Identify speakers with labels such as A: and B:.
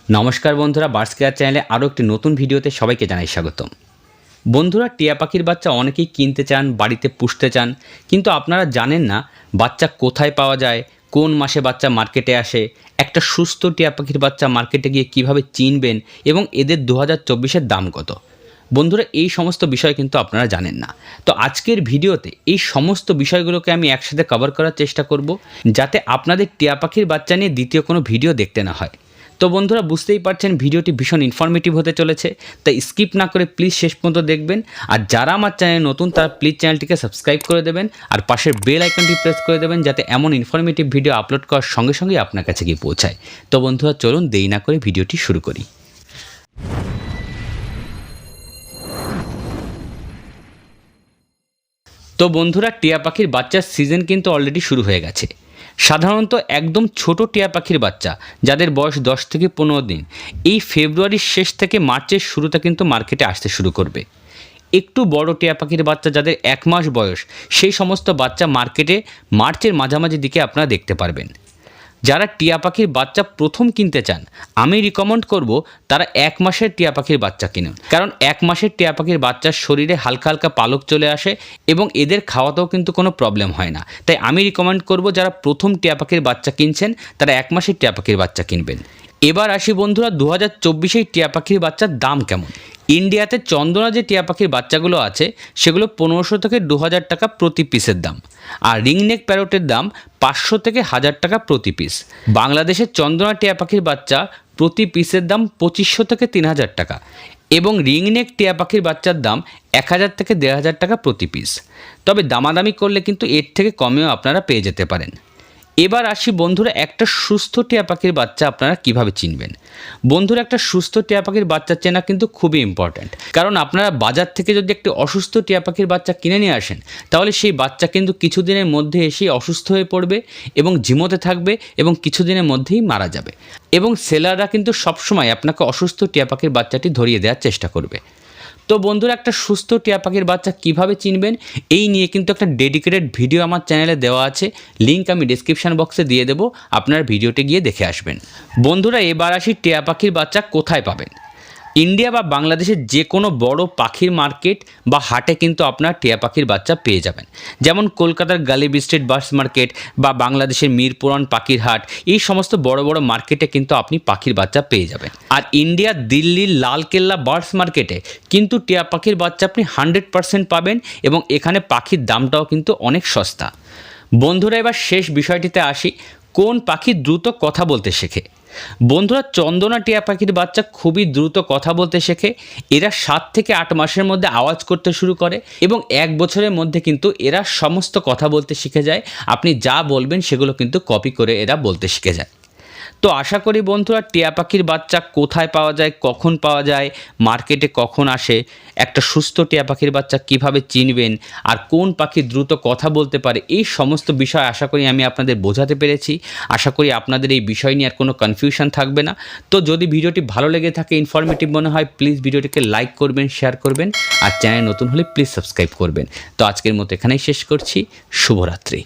A: নমস্কার বন্ধুরা, birds care চ্যানেলে আরও একটি নতুন ভিডিওতে সবাইকে জানাই স্বাগতম। বন্ধুরা, টিয়া পাখির বাচ্চা অনেকেই কিনতে চান, বাড়িতে পুষতে চান, কিন্তু আপনারা জানেন না বাচ্চা কোথায় পাওয়া যায়, কোন মাসে বাচ্চা মার্কেটে আসে, একটা সুস্থ টিয়া পাখির বাচ্চা মার্কেটে গিয়ে কিভাবে চিনবেন এবং এদের 2024-এর দাম কত। বন্ধুরা, এই সমস্ত বিষয় কিন্তু আপনারা জানেন না। তো আজকের ভিডিওতে এই সমস্ত বিষয়গুলোকে আমি একসাথে কভার করার চেষ্টা করব, যাতে আপনাদের টিয়া পাখির বাচ্চা নিয়ে দ্বিতীয় কোনো ভিডিও দেখতে না হয়। তো বন্ধুরা, বুঝতেই পারছেন ভিডিওটি ভীষণ ইনফরমেটিভ হতে চলেছে, তাই স্কিপ না করে প্লিজ শেষ পর্যন্ত দেখবেন। আর যারা আমার চ্যানেলে নতুন তারা প্লিজ চ্যানেলটিকে সাবস্ক্রাইব করে দেবেন আর পাশের বেল আইকনটি প্রেস করে দেবেন, যাতে এমন ইনফরমেটিভ ভিডিও আপলোড করার সঙ্গে সঙ্গেই আপনার কাছে গিয়ে পৌঁছায়। তো বন্ধুরা, চলুন দেরি না করে ভিডিওটি শুরু করি। তো বন্ধুরা, টিয়া পাখির বাচ্চার সিজন কিন্তু অলরেডি শুরু হয়ে গেছে। সাধারণত একদম ছোট টিয়া পাখির বাচ্চা যাদের বয়স 10 থেকে 15 দিন এই ফেব্রুয়ারির শেষ থেকে মার্চের শুরুতে কিন্তু মার্কেটে আসতে শুরু করবে। একটু বড় টিয়া পাখির বাচ্চা যাদের 1 মাস বয়স, সেই সমস্ত বাচ্চা মার্কেটে মার্চের মাঝামাঝি দিকে আপনারা দেখতে পারবেন। যারা টিয়া পাখির বাচ্চা প্রথম কিনতে চান, আমি রিকমেন্ড করব তারা 1 মাসের টিয়া পাখির বাচ্চা কিনুন, কারণ 1 মাসের টিয়া পাখির বাচ্চার শরীরে হালকা হালকা পালক চলে আসে এবং এদের খাওয়াতেও কিন্তু কোনো প্রবলেম হয় না। তাই আমি রিকমেন্ড করব যারা প্রথম টিয়া পাখির বাচ্চা কিনছেন তারা 1 মাসের টিয়া পাখির বাচ্চা কিনবেন। এবার আসি বন্ধুরা, 2024-এই টিয়া পাখির বাচ্চার দাম কেমন। ইন্ডিয়াতে চন্দনা যে টিয়া পাখির বাচ্চাগুলো আছে সেগুলো 1500 থেকে 2000 টাকা প্রতি পিসের দাম, আর রিংনেক প্যারটের দাম 500 থেকে 1000 টাকা প্রতি পিস। বাংলাদেশের চন্দনা টিয়া পাখির বাচ্চা প্রতি পিসের দাম 2500 থেকে 3000 টাকা এবং রিংনেক টিয়া পাখির বাচ্চার দাম 1000 থেকে 1500 টাকা প্রতি পিস। তবে দামাদামি করলে কিন্তু এর থেকে কমেও আপনারা পেয়ে যেতে পারেন। এবার আসি বন্ধুরা, একটা সুস্থ টিয়া পাখির বাচ্চা আপনারা কিভাবে চিনবেন। বন্ধুরা, একটা সুস্থ টিয়া পাখির বাচ্চা চেনা কিন্তু খুবই ইম্পর্ট্যান্ট, কারণ আপনারা বাজার থেকে যদি একটি অসুস্থ টিয়া পাখির বাচ্চা কিনে নিয়ে আসেন, তাহলে সেই বাচ্চা কিন্তু কিছুদিনের মধ্যে এসেই অসুস্থ হয়ে পড়বে এবং ঝিমোতে থাকবে এবং কিছুদিনের মধ্যেই মারা যাবে। এবং সেলাররা কিন্তু সবসময় আপনাকে অসুস্থ টিয়া পাখির বাচ্চাটি ধরিয়ে দেওয়ার চেষ্টা করবে। তো বন্ধুরা, একটা সুস্থ টিয়া পাখির বাচ্চা কিভাবে চিনবেন এই নিয়ে কিন্তু একটা ডেডিকেটেড ভিডিও আমার চ্যানেলে দেওয়া আছে, লিঙ্ক আমি ডেসক্রিপশন বক্সে দিয়ে দেবো, আপনার ভিডিওটি গিয়ে দেখে আসবেন। বন্ধুরা, এবার আসি টিয়া পাখির বাচ্চা কোথায় পাবেন। ইন্ডিয়া বা বাংলাদেশের যে কোনো বড় পাখির মার্কেট বা হাটে কিন্তু আপনার টিয়া পাখির বাচ্চা পেয়ে যাবেন, যেমন কলকাতার গালিব স্ট্রিট বার্ডস মার্কেট বা বাংলাদেশের মিরপুরান পাখির হাট, এই সমস্ত বড় বড় মার্কেটে কিন্তু আপনি পাখির বাচ্চা পেয়ে যাবেন। আর ইন্ডিয়ার দিল্লির লালকেল্লা বার্ডস মার্কেটে কিন্তু টিয়া পাখির বাচ্চা আপনি 100% পাবেন এবং এখানে পাখির দামটাও কিন্তু অনেক সস্তা। বন্ধুরা, এবার শেষ বিষয়টিতে আসি, কোন পাখি দ্রুত কথা বলতে শেখে। বন্ধুরা, চন্দনা টিয়া পাখির বাচ্চা খুবই দ্রুত কথা বলতে শেখে। এরা 7 থেকে 8 মাসের মধ্যে আওয়াজ করতে শুরু করে এবং 1 বছরের মধ্যে কিন্তু এরা সমস্ত কথা বলতে শিখে যায়। আপনি যা বলবেন সেগুলো কিন্তু কপি করে এরা বলতে শিখে যায়। তো আশা করি বন্ধুরা, টিয়া পাখির বাচ্চা কোথায় পাওয়া যায়, কখন পাওয়া যায়, মার্কেটে কখন আসে, একটা সুস্থ টিয়া পাখির বাচ্চা কিভাবে চিনবেন, আর কোন পাখি দ্রুত কথা বলতে পারে, এই সমস্ত বিষয় আশা করি আমি আপনাদের বোঝাতে পেরেছি। আশা করি আপনাদের এই বিষয় নিয়ে আর কোনো কনফিউশন থাকবে না। তো যদি ভিডিওটি ভালো লেগে থাকে, ইনফরমেটিভ মনে হয়, প্লিজ ভিডিওটিকে লাইক করবেন, শেয়ার করবেন, আর চ্যানেল নতুন হলে প্লিজ সাবস্ক্রাইব করবেন। তো আজকের মতো এখানেই শেষ করছি। শুভরাত্রি।